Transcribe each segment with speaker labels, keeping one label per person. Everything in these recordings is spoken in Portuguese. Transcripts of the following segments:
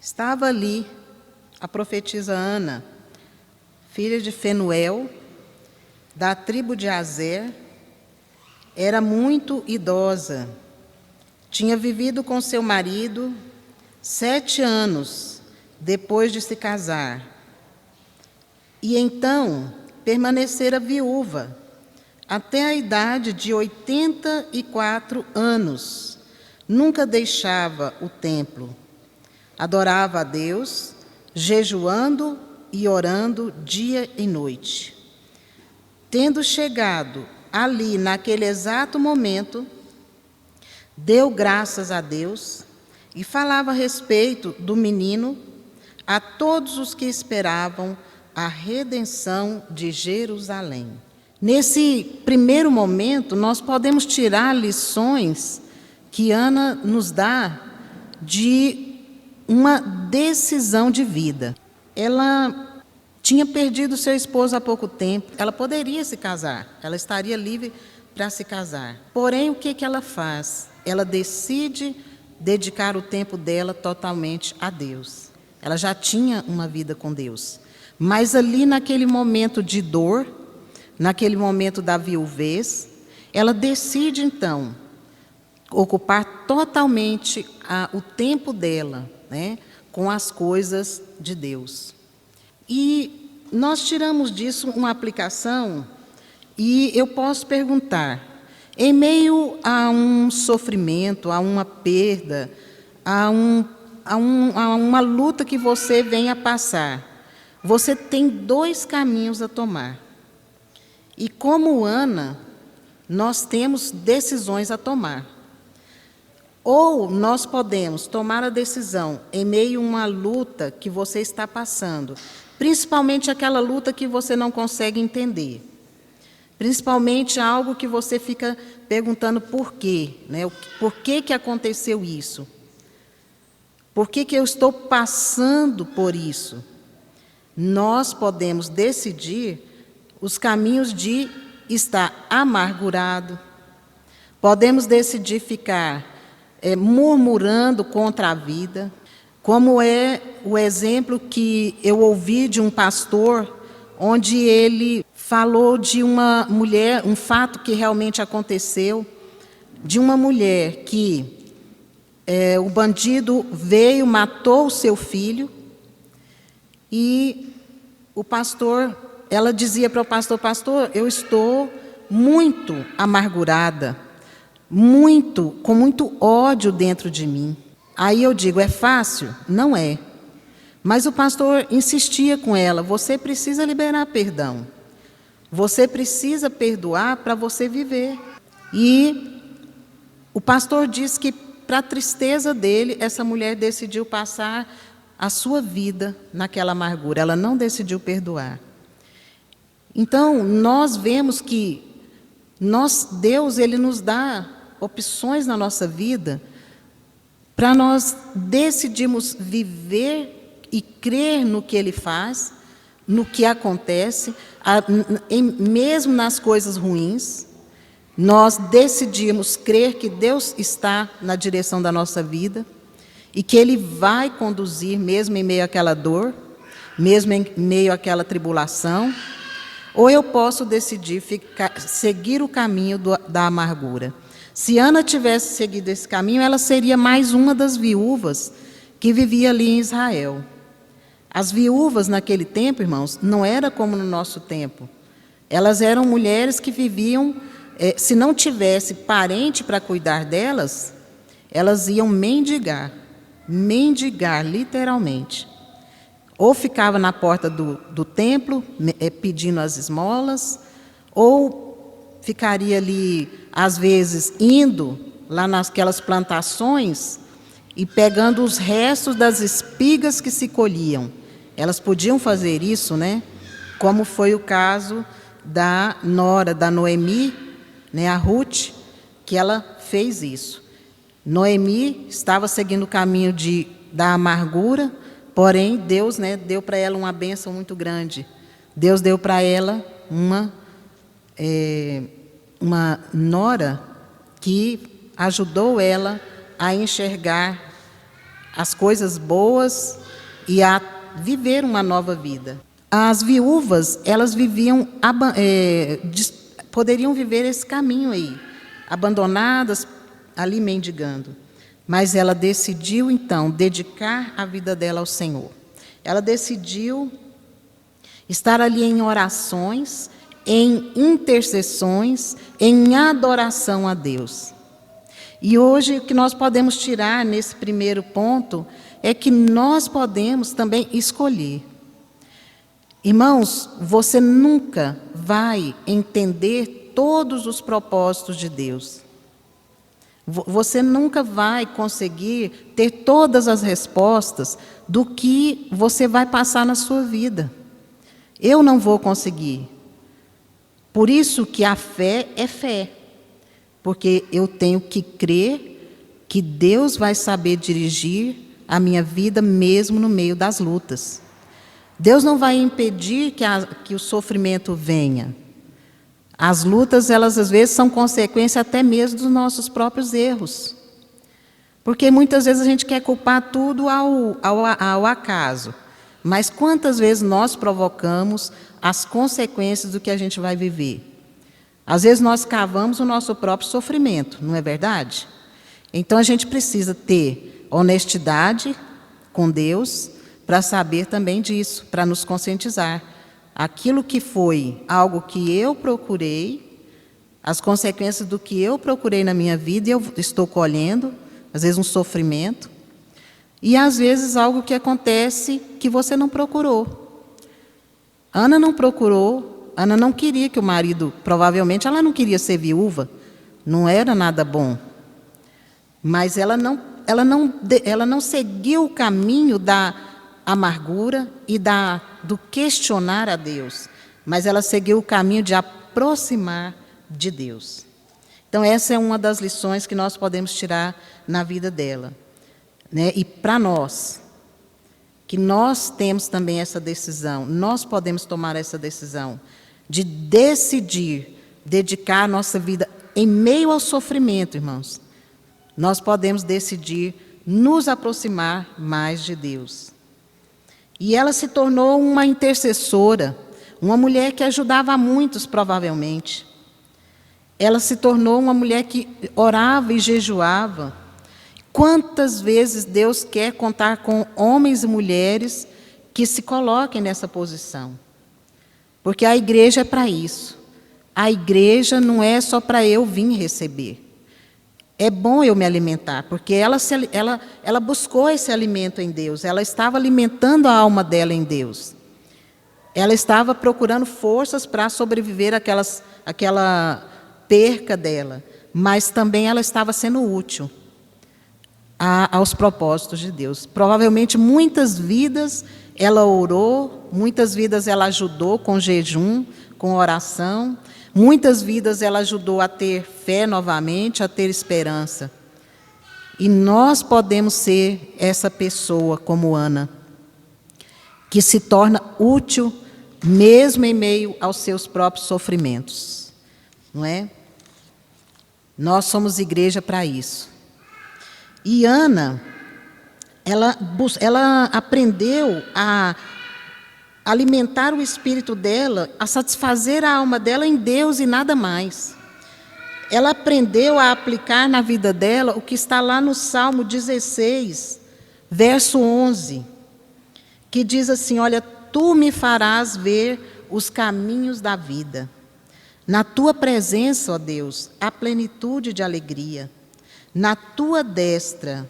Speaker 1: Estava ali a profetisa Ana, filha de Fenuel, da tribo de Azer. Era muito idosa. Tinha vivido com seu marido 7 anos depois de se casar. E então permanecera viúva até a idade de 84 anos. Nunca deixava o templo. Adorava a Deus, jejuando e orando dia e noite. Tendo chegado ali, naquele exato momento, deu graças a Deus e falava a respeito do menino a todos os que esperavam a redenção de Jerusalém. Nesse primeiro momento, nós podemos tirar lições que Ana nos dá de uma decisão de vida. Ela tinha perdido seu esposo há pouco tempo. Ela poderia se casar, ela estaria livre para se casar. Porém, o que ela faz? Ela decide dedicar o tempo dela totalmente a Deus. Ela já tinha uma vida com Deus. Mas ali naquele momento de dor, naquele momento da viuvez, ela decide então ocupar totalmente o tempo dela, com as coisas de Deus. E nós tiramos disso uma aplicação, e eu posso perguntar, em meio a um sofrimento, a uma perda, a uma luta que você venha passar, você tem 2 caminhos a tomar. E como Ana, nós temos decisões a tomar. Ou nós podemos tomar a decisão em meio a uma luta que você está passando, principalmente aquela luta que você não consegue entender, principalmente algo que você fica perguntando por quê, Por que aconteceu isso? Por que eu estou passando por isso? Nós podemos decidir os caminhos de estar amargurado, podemos decidir ficar murmurando contra a vida, como é o exemplo que eu ouvi de um pastor, onde ele falou de uma mulher, um fato que realmente aconteceu, de uma mulher que o bandido veio, matou o seu filho, e o pastor, ela dizia para o pastor: pastor, eu estou muito amargurada, com muito ódio dentro de mim. Aí eu digo, é fácil? Não é. Mas o pastor insistia com ela, você precisa liberar perdão. Você precisa perdoar para você viver. E o pastor diz que, para a tristeza dele, essa mulher decidiu passar a sua vida naquela amargura. Ela não decidiu perdoar. Então, nós vemos que Deus, Ele nos dá opções na nossa vida para nós decidirmos viver e crer no que Ele faz, no que acontece, mesmo nas coisas ruins. Nós decidimos crer que Deus está na direção da nossa vida e que Ele vai conduzir mesmo em meio àquela dor, mesmo em meio àquela tribulação. Ou eu posso decidir seguir o caminho da amargura. Se Ana tivesse seguido esse caminho, ela seria mais uma das viúvas que vivia ali em Israel. As viúvas naquele tempo, irmãos, não era como no nosso tempo. Elas eram mulheres que viviam, se não tivesse parente para cuidar delas, elas iam mendigar literalmente. Ou ficava na porta do templo, pedindo as esmolas, ou ficaria ali, às vezes, indo lá naquelas plantações e pegando os restos das espigas que se colhiam. Elas podiam fazer isso, Como foi o caso da nora, da Noemi, a Ruth, que ela fez isso. Noemi estava seguindo o caminho da amargura, porém, Deus deu para ela uma bênção muito grande. Deus deu para ela uma nora que ajudou ela a enxergar as coisas boas e a viver uma nova vida. As viúvas, elas poderiam viver esse caminho aí, abandonadas, ali mendigando. Mas ela decidiu, então, dedicar a vida dela ao Senhor. Ela decidiu estar ali em orações, em intercessões, em adoração a Deus. E hoje o que nós podemos tirar nesse primeiro ponto é que nós podemos também escolher. Irmãos, você nunca vai entender todos os propósitos de Deus. Você nunca vai conseguir ter todas as respostas do que você vai passar na sua vida. Eu não vou conseguir. Por isso que a fé é fé. Porque eu tenho que crer que Deus vai saber dirigir a minha vida mesmo no meio das lutas. Deus não vai impedir que o sofrimento venha. As lutas, elas às vezes são consequência até mesmo dos nossos próprios erros. Porque muitas vezes a gente quer culpar tudo ao acaso. Mas quantas vezes nós provocamos as consequências do que a gente vai viver? Às vezes nós cavamos o nosso próprio sofrimento, não é verdade? Então a gente precisa ter honestidade com Deus para saber também disso, para nos conscientizar. Aquilo que foi algo que eu procurei, as consequências do que eu procurei na minha vida, eu estou colhendo, às vezes um sofrimento, e às vezes algo que acontece que você não procurou. Ana não procurou, Ana não queria que o marido, provavelmente ela não queria ser viúva, não era nada bom. Mas ela não seguiu o caminho da amargura e do questionar a Deus, mas ela seguiu o caminho de aproximar de Deus. Então essa é uma das lições que nós podemos tirar na vida dela, né? E para nós, que nós temos também essa decisão, nós podemos tomar essa decisão de decidir dedicar a nossa vida em meio ao sofrimento, irmãos. Nós podemos decidir nos aproximar mais de Deus. E ela se tornou uma intercessora, uma mulher que ajudava a muitos, provavelmente. Ela se tornou uma mulher que orava e jejuava. Quantas vezes Deus quer contar com homens e mulheres que se coloquem nessa posição? Porque a igreja é para isso. A igreja não é só para eu vir receber. É bom eu me alimentar, porque ela buscou esse alimento em Deus, ela estava alimentando a alma dela em Deus. Ela estava procurando forças para sobreviver àquela perca dela, mas também ela estava sendo útil aos propósitos de Deus. Provavelmente muitas vidas ela orou, muitas vidas ela ajudou com jejum, com oração. Muitas vidas ela ajudou a ter fé novamente, a ter esperança. E nós podemos ser essa pessoa como Ana, que se torna útil mesmo em meio aos seus próprios sofrimentos. Não é? Nós somos igreja para isso. E Ana, ela aprendeu a alimentar o espírito dela, a satisfazer a alma dela em Deus e nada mais. Ela aprendeu a aplicar na vida dela o que está lá no Salmo 16, verso 11, que diz assim: olha, tu me farás ver os caminhos da vida. Na tua presença, ó Deus, há plenitude de alegria. Na tua destra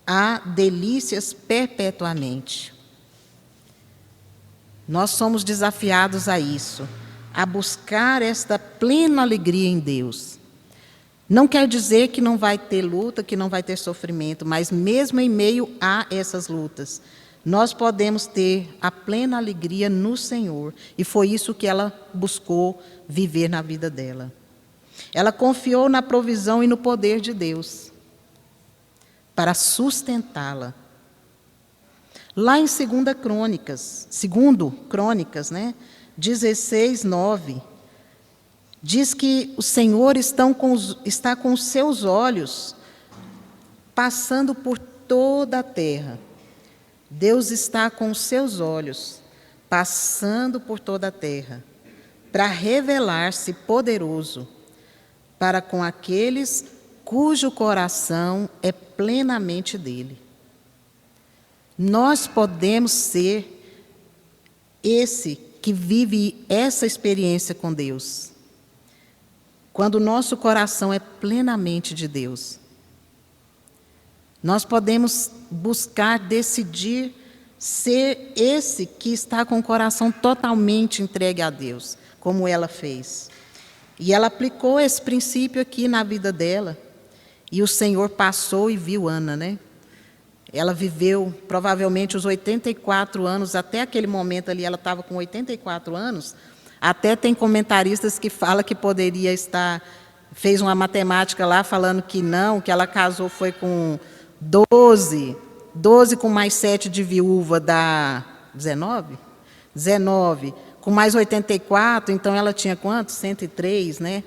Speaker 1: há delícias perpetuamente. Nós somos desafiados a isso, a buscar esta plena alegria em Deus. Não quer dizer que não vai ter luta, que não vai ter sofrimento, mas mesmo em meio a essas lutas, nós podemos ter a plena alegria no Senhor. E foi isso que ela buscou viver na vida dela. Ela confiou na provisão e no poder de Deus para sustentá-la. Lá em 2 Crônicas, né, 16, 9, diz que o Senhor está com os seus olhos passando por toda a terra. Deus está com os seus olhos, passando por toda a terra, para revelar-se poderoso para com aqueles cujo coração é plenamente dele. Nós podemos ser esse que vive essa experiência com Deus, quando o nosso coração é plenamente de Deus. Nós podemos buscar, decidir ser esse que está com o coração totalmente entregue a Deus, como ela fez. E ela aplicou esse princípio aqui na vida dela. E o Senhor passou e viu Ana, né? Ela viveu provavelmente os 84 anos, até aquele momento ali ela estava com 84 anos. Até tem comentaristas que falam que poderia estar, fez uma matemática lá falando que não, que ela casou foi com 12 com mais 7 de viúva dá 19? 19. Com mais 84, então ela tinha quanto? 103, né?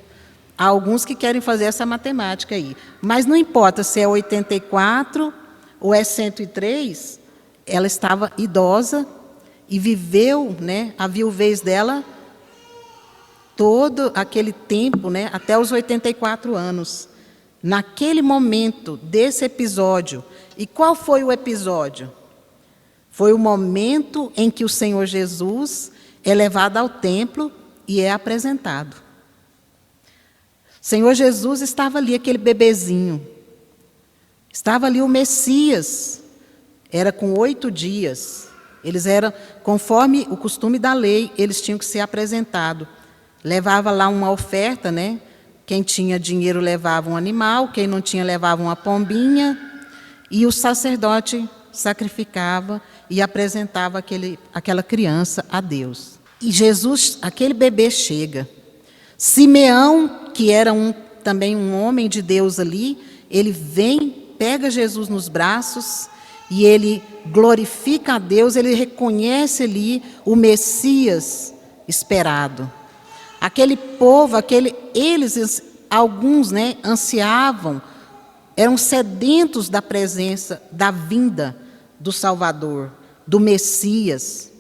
Speaker 1: Há alguns que querem fazer essa matemática aí. Mas não importa se é 84 ou é 103, ela estava idosa e viveu, né, a viuvez dela todo aquele tempo, né, até os 84 anos. Naquele momento desse episódio. E qual foi o episódio? Foi o momento em que o Senhor Jesus é levado ao templo e é apresentado. O Senhor Jesus estava ali, aquele bebezinho. Estava ali o Messias. Era com 8 dias. Eles eram, conforme o costume da lei, eles tinham que ser apresentados. Levava lá uma oferta, né? Quem tinha dinheiro levava um animal, quem não tinha levava uma pombinha. E o sacerdote sacrificava e apresentava aquela criança a Deus. E Jesus, aquele bebê chega. Simeão, que era também um homem de Deus ali, ele vem, pega Jesus nos braços e ele glorifica a Deus, ele reconhece ali o Messias esperado. Aquele povo, alguns, né, ansiavam, eram sedentos da presença, da vinda do Salvador, do Messias.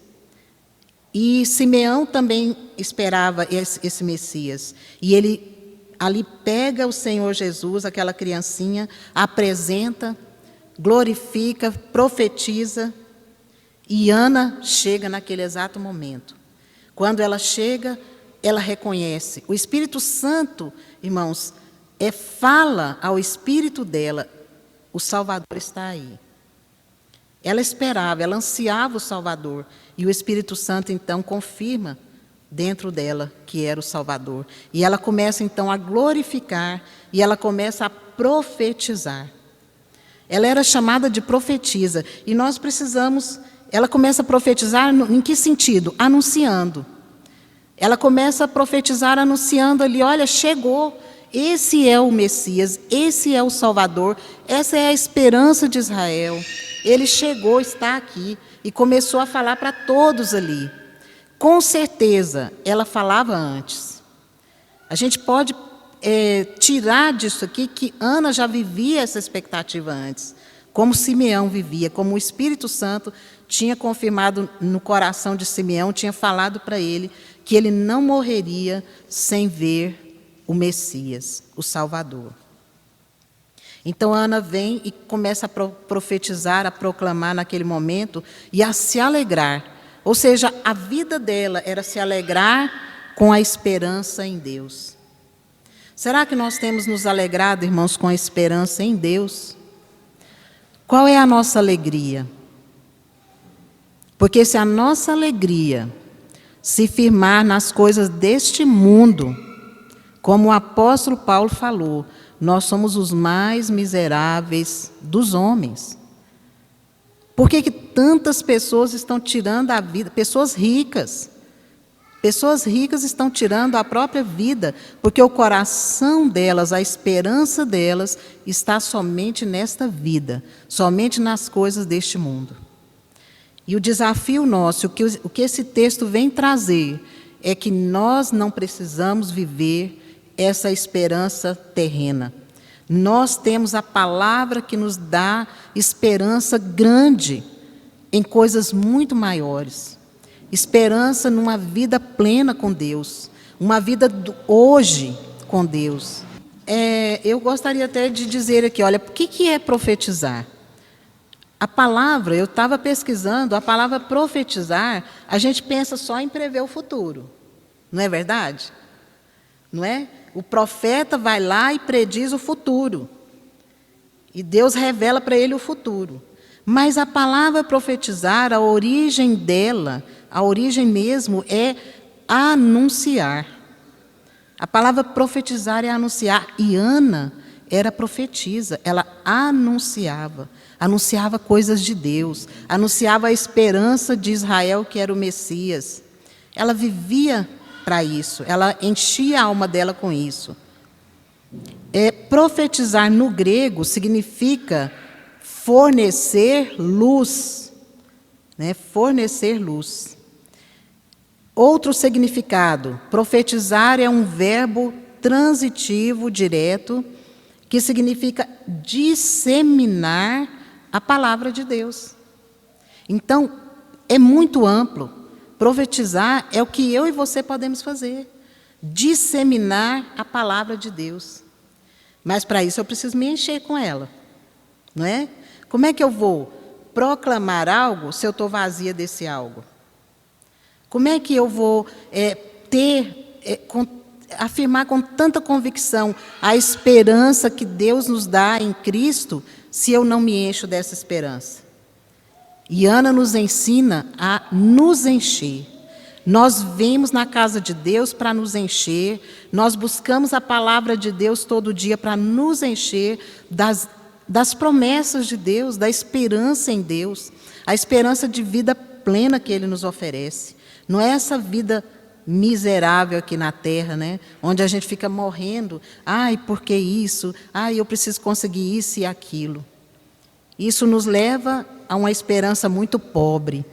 Speaker 1: E Simeão também esperava esse Messias. E ele ali pega o Senhor Jesus, aquela criancinha, apresenta, glorifica, profetiza. E Ana chega naquele exato momento. Quando ela chega, ela reconhece. O Espírito Santo, irmãos, fala ao espírito dela, o Salvador está aí. Ela esperava, ela ansiava o Salvador. E o Espírito Santo, então, confirma dentro dela que era o Salvador. E ela começa, então, a glorificar e ela começa a profetizar. Ela era chamada de profetisa. E nós precisamos... Ela começa a profetizar em que sentido? Anunciando. Ela começa a profetizar anunciando ali, olha, chegou... Esse é o Messias, esse é o Salvador, essa é a esperança de Israel. Ele chegou, está aqui, e começou a falar para todos ali. Com certeza, ela falava antes. A gente pode tirar disso aqui que Ana já vivia essa expectativa antes, como Simeão vivia, como o Espírito Santo tinha confirmado no coração de Simeão, tinha falado para ele que ele não morreria sem ver o Messias, o Salvador. Então Ana vem e começa a profetizar, a proclamar naquele momento e a se alegrar. Ou seja, a vida dela era se alegrar com a esperança em Deus. Será que nós temos nos alegrado, irmãos, com a esperança em Deus? Qual é a nossa alegria? Porque se a nossa alegria se firmar nas coisas deste mundo, como o apóstolo Paulo falou, nós somos os mais miseráveis dos homens. Por que tantas pessoas estão tirando a vida? Pessoas ricas estão tirando a própria vida, porque o coração delas, a esperança delas, está somente nesta vida, somente nas coisas deste mundo. E o desafio nosso, o que esse texto vem trazer, é que nós não precisamos viver essa esperança terrena. Nós temos a palavra que nos dá esperança grande em coisas muito maiores. Esperança numa vida plena com Deus, uma vida hoje com Deus. Eu gostaria até de dizer aqui, olha, o que é profetizar? A palavra, eu estava pesquisando, a palavra profetizar, a gente pensa só em prever o futuro. Não é verdade? Não é? O profeta vai lá e prediz o futuro. E Deus revela para ele o futuro. Mas a palavra profetizar, a origem dela, a origem mesmo é anunciar. A palavra profetizar é anunciar. E Ana era profetisa, ela anunciava coisas de Deus, anunciava a esperança de Israel, que era o Messias. Ela vivia para isso, ela enchia a alma dela com isso. Profetizar no grego significa fornecer luz, né? Fornecer luz. Outro significado, profetizar é um verbo transitivo direto que significa disseminar a palavra de Deus. Então, é muito amplo. Profetizar é o que eu e você podemos fazer. Disseminar a palavra de Deus. Mas para isso eu preciso me encher com ela. Não é? Como é que eu vou proclamar algo se eu estou vazia desse algo? Como é que eu vou afirmar com tanta convicção a esperança que Deus nos dá em Cristo, se eu não me encho dessa esperança? E Ana nos ensina a nos encher. Nós vemos na casa de Deus para nos encher, nós buscamos a palavra de Deus todo dia para nos encher das promessas de Deus, da esperança em Deus, a esperança de vida plena que Ele nos oferece. Não é essa vida miserável aqui na terra, né? Onde a gente fica morrendo. Ai, por que isso? Ai, eu preciso conseguir isso e aquilo. Isso nos leva a uma esperança muito pobre.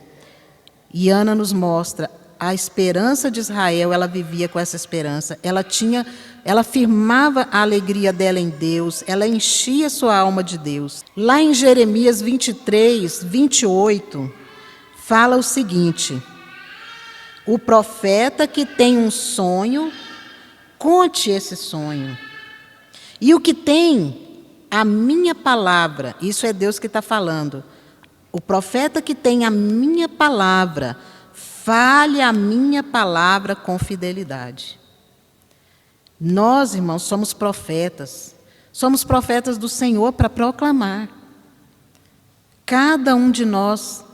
Speaker 1: E Ana nos mostra a esperança de Israel, ela vivia com essa esperança. Ela firmava a alegria dela em Deus, ela enchia sua alma de Deus. Lá em Jeremias 23, 28, fala o seguinte: o profeta que tem um sonho, conte esse sonho. E o que tem a minha palavra, isso é Deus que está falando. O profeta que tem a minha palavra, fale a minha palavra com fidelidade. Nós, irmãos, somos profetas do Senhor para proclamar. Cada um de nós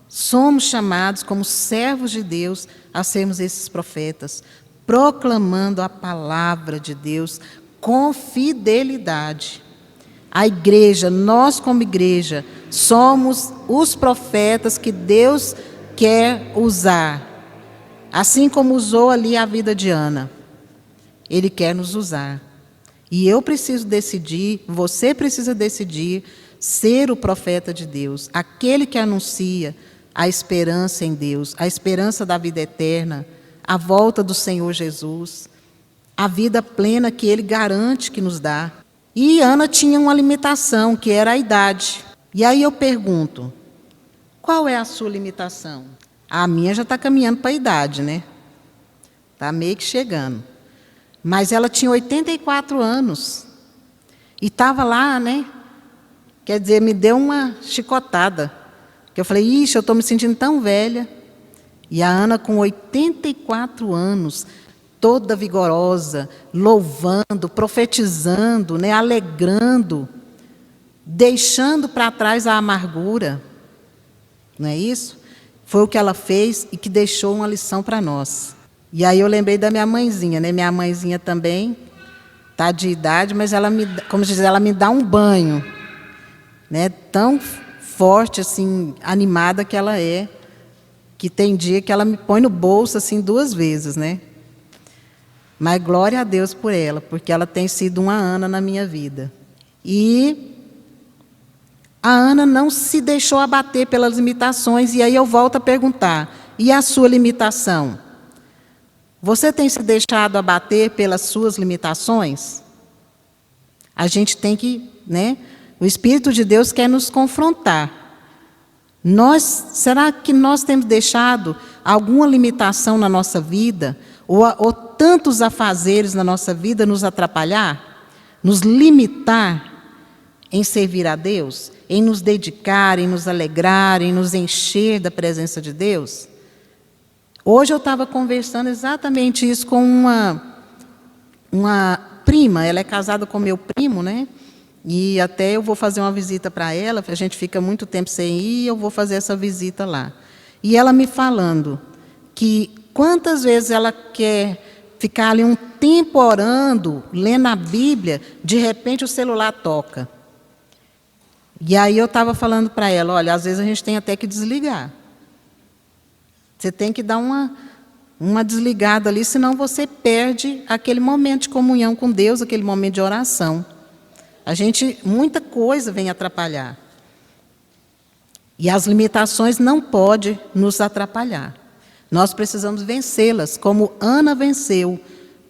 Speaker 1: somos chamados como servos de Deus a sermos esses profetas, proclamando a palavra de Deus com fidelidade. A igreja, nós como igreja, somos os profetas que Deus quer usar. Assim como usou ali a vida de Ana, Ele quer nos usar. E eu preciso decidir, você precisa decidir ser o profeta de Deus, aquele que anuncia a esperança em Deus, a esperança da vida eterna, a volta do Senhor Jesus, a vida plena que Ele garante que nos dá. E Ana tinha uma limitação, que era a idade. E aí eu pergunto, qual é a sua limitação? A minha já está caminhando para a idade, né? Está meio que chegando. Mas ela tinha 84 anos. E estava lá, né? Quer dizer, me deu uma chicotada. Que eu falei, ixi, eu estou me sentindo tão velha. E a Ana, com 84 anos, toda vigorosa, louvando, profetizando, né, alegrando, deixando para trás a amargura. Não é isso? Foi o que ela fez e que deixou uma lição para nós. E aí eu lembrei da minha mãezinha, né? Minha mãezinha também está de idade, mas ela como diz, ela me dá um banho, né? Tão forte, assim, animada que ela é, que tem dia que ela me põe no bolso assim 2 vezes, né? Mas glória a Deus por ela, porque ela tem sido uma Ana na minha vida. E a Ana não se deixou abater pelas limitações, e aí eu volto a perguntar, e a sua limitação? Você tem se deixado abater pelas suas limitações? A gente tem que, né? O Espírito de Deus quer nos confrontar. Será que nós temos deixado alguma limitação na nossa vida, ou tantos afazeres na nossa vida nos atrapalhar, nos limitar em servir a Deus, em nos dedicar, em nos alegrar, em nos encher da presença de Deus? Hoje eu estava conversando exatamente isso com uma prima. Ela é casada com meu primo, né? E até eu vou fazer uma visita para ela, a gente fica muito tempo sem ir, eu vou fazer essa visita lá. E ela me falando que quantas vezes ela quer ficar ali um tempo orando, lendo a Bíblia, de repente o celular toca. E aí eu estava falando para ela, olha, às vezes a gente tem até que desligar. Você tem que dar uma desligada ali, senão você perde aquele momento de comunhão com Deus, aquele momento de oração. Muita coisa vem atrapalhar. E as limitações não podem nos atrapalhar. Nós precisamos vencê-las, como Ana venceu.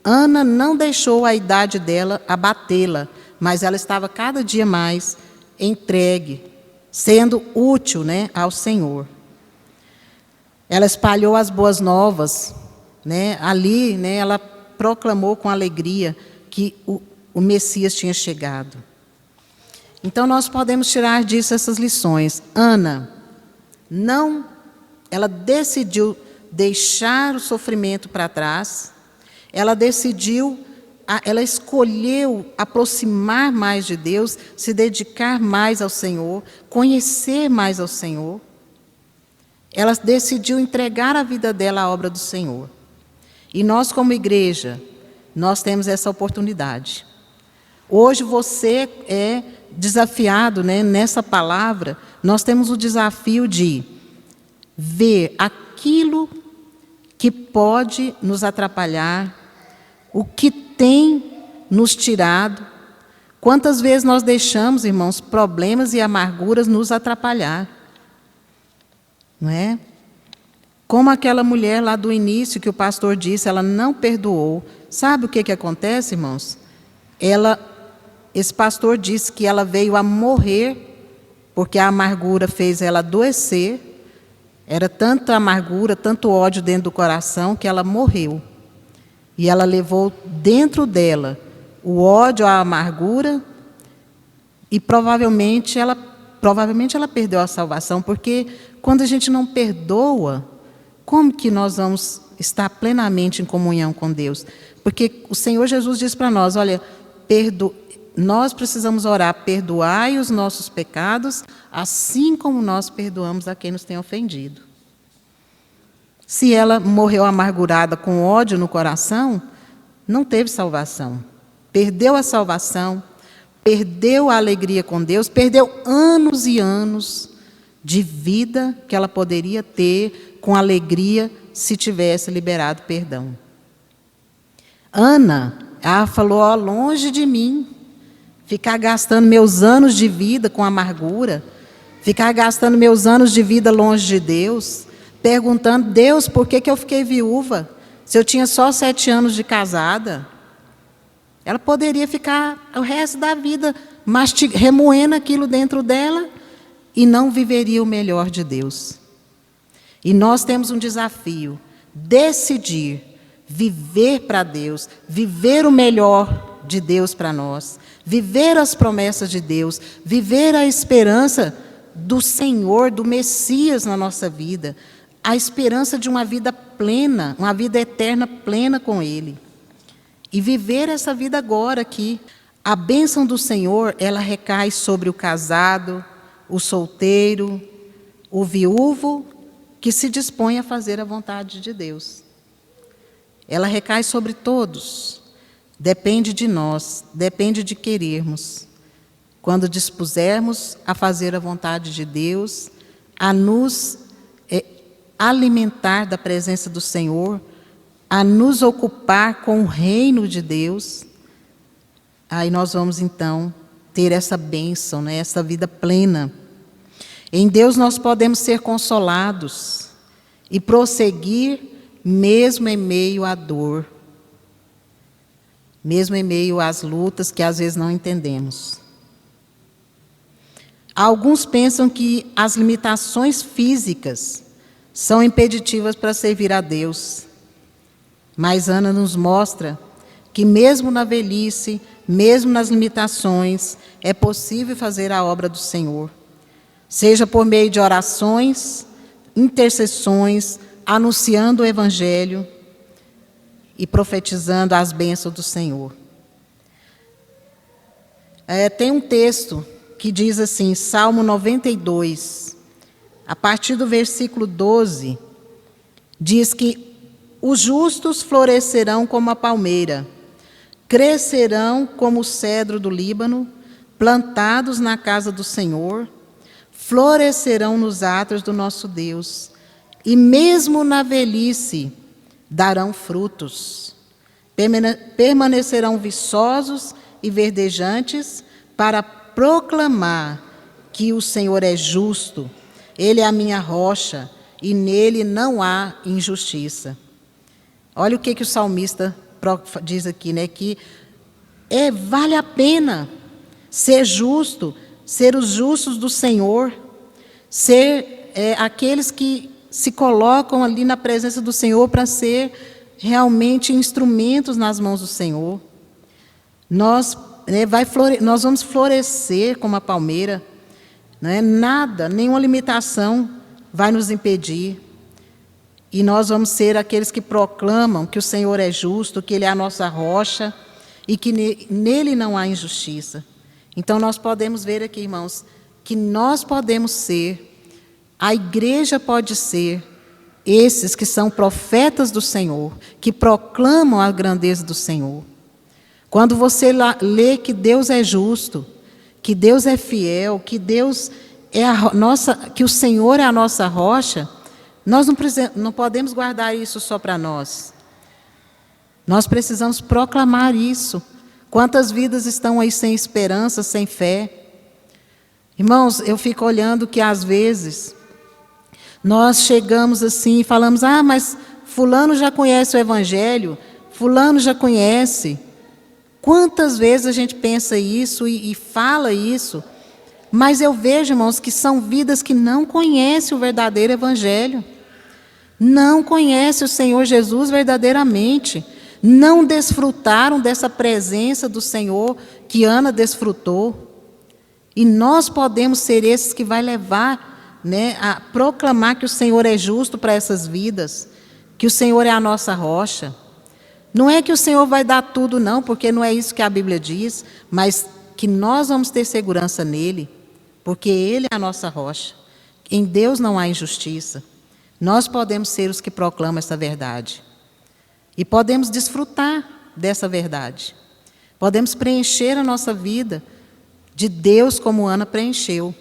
Speaker 1: Ana não deixou a idade dela abatê-la, mas ela estava cada dia mais entregue, sendo útil, né, ao Senhor. Ela espalhou as boas novas, né, ali, né, ela proclamou com alegria que o Messias tinha chegado. Então, nós podemos tirar disso essas lições. Ana, ela decidiu deixar o sofrimento para trás, ela escolheu aproximar mais de Deus, se dedicar mais ao Senhor, conhecer mais ao Senhor. Ela decidiu entregar a vida dela à obra do Senhor. E nós, como igreja, nós temos essa oportunidade. Hoje você é desafiado, né, nessa palavra, nós temos o desafio de ver aquilo que pode nos atrapalhar, o que tem nos tirado. Quantas vezes nós deixamos, irmãos, problemas e amarguras nos atrapalhar? Não é? Como aquela mulher lá do início que o pastor disse, ela não perdoou. Sabe o que acontece, irmãos? Esse pastor disse que ela veio a morrer, porque a amargura fez ela adoecer. Era tanta amargura, tanto ódio dentro do coração, que ela morreu. E ela levou dentro dela o ódio, a amargura, e provavelmente ela perdeu a salvação, porque quando a gente não perdoa, como que nós vamos estar plenamente em comunhão com Deus? Porque o Senhor Jesus diz para nós, olha, nós precisamos orar, perdoai os nossos pecados, assim como nós perdoamos a quem nos tem ofendido. Se ela morreu amargurada com ódio no coração, não teve salvação. Perdeu a salvação, perdeu a alegria com Deus, perdeu anos e anos de vida que ela poderia ter com alegria se tivesse liberado perdão. Ana, ela falou, ó, longe de mim, ficar gastando meus anos de vida com amargura, ficar gastando meus anos de vida longe de Deus, perguntando, Deus, por que eu fiquei viúva? Se eu tinha só 7 anos de casada. Ela poderia ficar o resto da vida remoendo aquilo dentro dela e não viveria o melhor de Deus. E nós temos um desafio, decidir viver para Deus, viver o melhor de Deus para nós, viver as promessas de Deus, viver a esperança do Senhor, do Messias na nossa vida, a esperança de uma vida plena, uma vida eterna plena com Ele. E viver essa vida agora aqui. A bênção do Senhor, ela recai sobre o casado, o solteiro, o viúvo, que se dispõe a fazer a vontade de Deus. Ela recai sobre todos. Depende de nós, depende de querermos. Quando dispusermos a fazer a vontade de Deus, a nos alimentar da presença do Senhor, a nos ocupar com o reino de Deus, aí nós vamos então ter essa bênção, né, essa vida plena. Em Deus nós podemos ser consolados e prosseguir mesmo em meio à dor. mesmo em meio às lutas que às vezes não entendemos. Alguns pensam que as limitações físicas são impeditivas para servir a Deus. Mas Ana nos mostra que mesmo na velhice, mesmo nas limitações, é possível fazer a obra do Senhor. Seja por meio de orações, intercessões, anunciando o Evangelho e profetizando as bênçãos do Senhor. Tem um texto que diz assim, Salmo 92, a partir do versículo 12, diz que os justos florescerão como a palmeira, crescerão como o cedro do Líbano, plantados na casa do Senhor, florescerão nos átrios do nosso Deus, e mesmo na velhice darão frutos, permanecerão viçosos e verdejantes para proclamar que o Senhor é justo, Ele é a minha rocha e nele não há injustiça. Olha o que o salmista diz aqui, né? Que vale a pena ser justo, ser os justos do Senhor, ser aqueles que se colocam ali na presença do Senhor para ser realmente instrumentos nas mãos do Senhor. Nós vamos florescer como a palmeira, né? Nada, nenhuma limitação vai nos impedir. E nós vamos ser aqueles que proclamam que o Senhor é justo, que Ele é a nossa rocha e que nele não há injustiça. Então nós podemos ver aqui, irmãos, que nós podemos ser, a igreja pode ser, esses que são profetas do Senhor, que proclamam a grandeza do Senhor. Quando você lê que Deus é justo, que Deus é fiel, que Deus é que o Senhor é a nossa rocha, nós não podemos guardar isso só para nós. Nós precisamos proclamar isso. Quantas vidas estão aí sem esperança, sem fé? Irmãos, eu fico olhando que às vezes nós chegamos assim e falamos, mas fulano já conhece o Evangelho, fulano já conhece. Quantas vezes a gente pensa isso e fala isso, mas eu vejo, irmãos, que são vidas que não conhecem o verdadeiro Evangelho, não conhecem o Senhor Jesus verdadeiramente, não desfrutaram dessa presença do Senhor que Ana desfrutou. E nós podemos ser esses que vai levar, né, a proclamar que o Senhor é justo para essas vidas, que o Senhor é a nossa rocha. Não é que o Senhor vai dar tudo, não, porque não é isso que a Bíblia diz, mas que nós vamos ter segurança nele, porque Ele é a nossa rocha. Em Deus não há injustiça. Nós podemos ser os que proclamam essa verdade. E podemos desfrutar dessa verdade. Podemos preencher a nossa vida de Deus como Ana preencheu.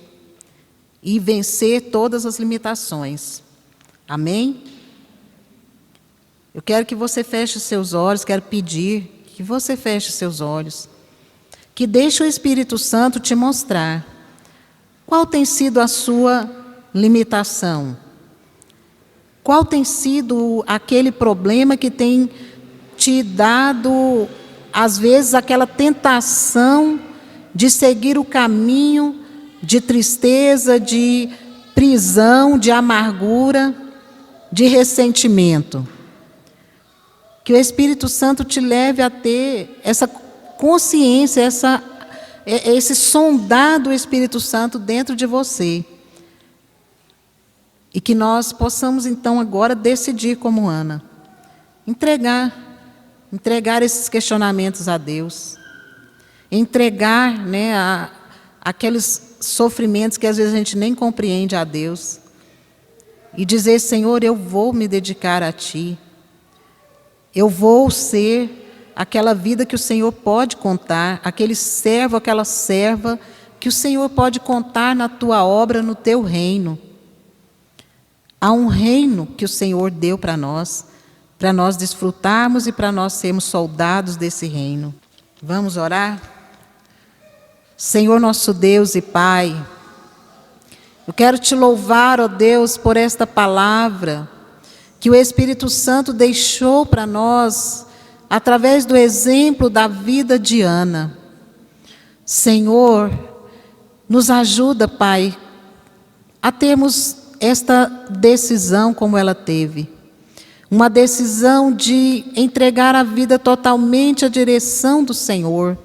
Speaker 1: E vencer todas as limitações. Amém? Eu quero que você feche os seus olhos, quero pedir que você feche os seus olhos. Que deixe o Espírito Santo te mostrar qual tem sido a sua limitação. Qual tem sido aquele problema que tem te dado, às vezes, aquela tentação de seguir o caminho de tristeza, de prisão, de amargura, de ressentimento. Que o Espírito Santo te leve a ter essa consciência, esse sondar do Espírito Santo dentro de você. E que nós possamos, então, agora decidir como Ana. Entregar esses questionamentos a Deus. Entregar, né, aqueles sofrimentos que às vezes a gente nem compreende a Deus. E dizer, Senhor, eu vou me dedicar a Ti. Eu vou ser aquela vida que o Senhor pode contar, aquele servo, aquela serva, que o Senhor pode contar na Tua obra, no Teu reino. Há um reino que o Senhor deu para nós desfrutarmos e para nós sermos soldados desse reino. Vamos orar? Senhor nosso Deus e Pai, eu quero Te louvar, ó Deus, por esta palavra que o Espírito Santo deixou para nós através do exemplo da vida de Ana. Senhor, nos ajuda, Pai, a termos esta decisão como ela teve. Uma decisão de entregar a vida totalmente à direção do Senhor,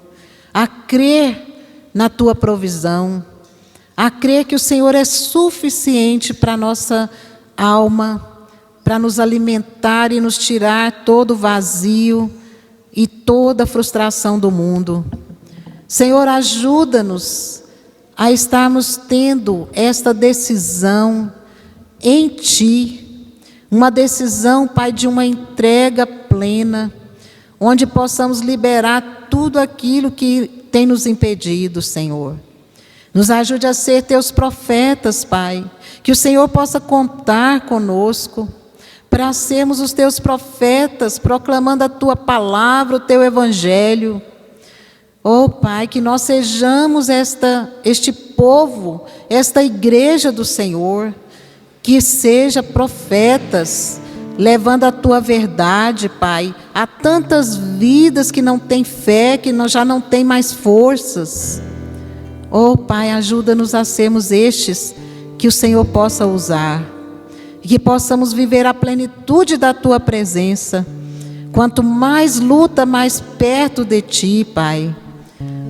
Speaker 1: a crer na Tua provisão, a crer que o Senhor é suficiente para a nossa alma, para nos alimentar e nos tirar todo o vazio e toda a frustração do mundo. Senhor, ajuda-nos a estarmos tendo esta decisão em Ti, uma decisão, Pai, de uma entrega plena, onde possamos liberar tudo aquilo que tem nos impedido, Senhor. Nos ajude a ser Teus profetas, Pai, que o Senhor possa contar conosco, para sermos os Teus profetas, proclamando a Tua palavra, o Teu evangelho. Oh, Pai, que nós sejamos este povo, esta igreja do Senhor, que seja profetas, levando a Tua verdade, Pai, a tantas vidas que não têm fé, que já não têm mais forças. Oh, Pai, ajuda-nos a sermos estes que o Senhor possa usar, e que possamos viver a plenitude da Tua presença. Quanto mais luta, mais perto de Ti, Pai.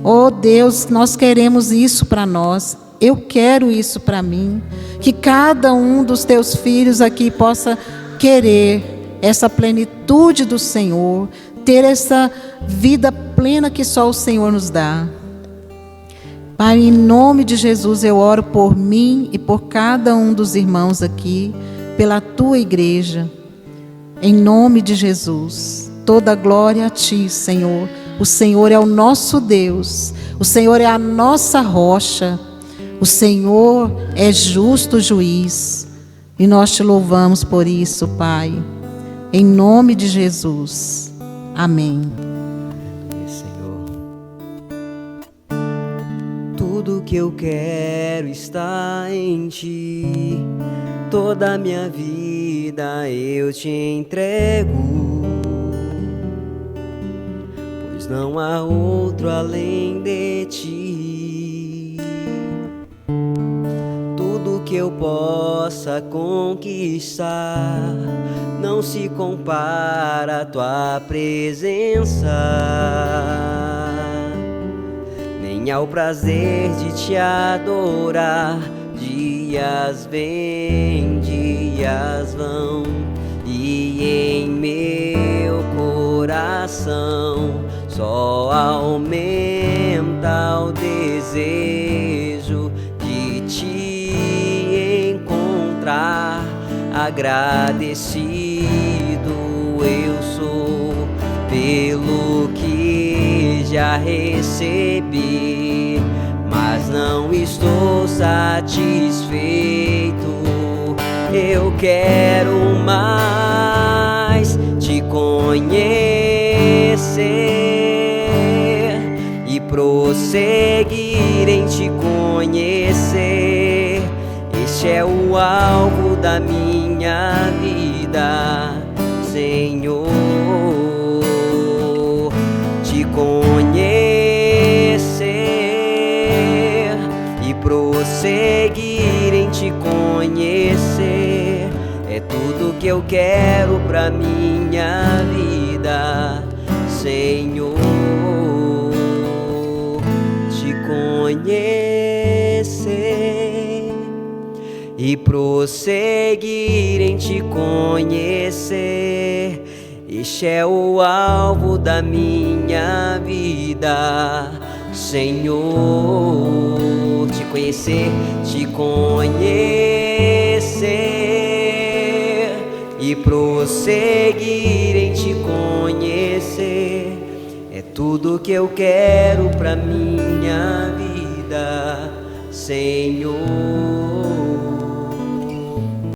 Speaker 1: Oh, Deus, nós queremos isso para nós. Eu quero isso para mim. Que cada um dos Teus filhos aqui possa querer essa plenitude do Senhor, ter essa vida plena que só o Senhor nos dá. Pai, em nome de Jesus eu oro por mim e por cada um dos irmãos aqui, pela Tua igreja. Em nome de Jesus, toda glória a Ti, Senhor. O Senhor é o nosso Deus, o Senhor é a nossa rocha, o Senhor é justo juiz, e nós Te louvamos por isso, Pai, em nome de Jesus, amém.
Speaker 2: Senhor, tudo que eu quero está em Ti, toda a minha vida eu Te entrego, não há outro além de Ti. Tudo que eu possa conquistar não se compara à Tua presença, nem ao prazer de Te adorar. Dias vêm, dias vão, e em meu coração só aumenta o desejo de Te encontrar. Agradecido eu sou pelo que já recebi, mas não estou satisfeito. Eu quero mais Te conhecer e prosseguir em Te conhecer. Este é o alvo da minha vida, Senhor. Te conhecer e prosseguir em Te conhecer é tudo que eu quero pra minha vida, Senhor. Te conhecer e prosseguir em Te conhecer. Este é o alvo da minha vida, Senhor. Te conhecer, Te conhecer e prosseguir em Te conhecer é tudo que eu quero pra minha vida, Senhor.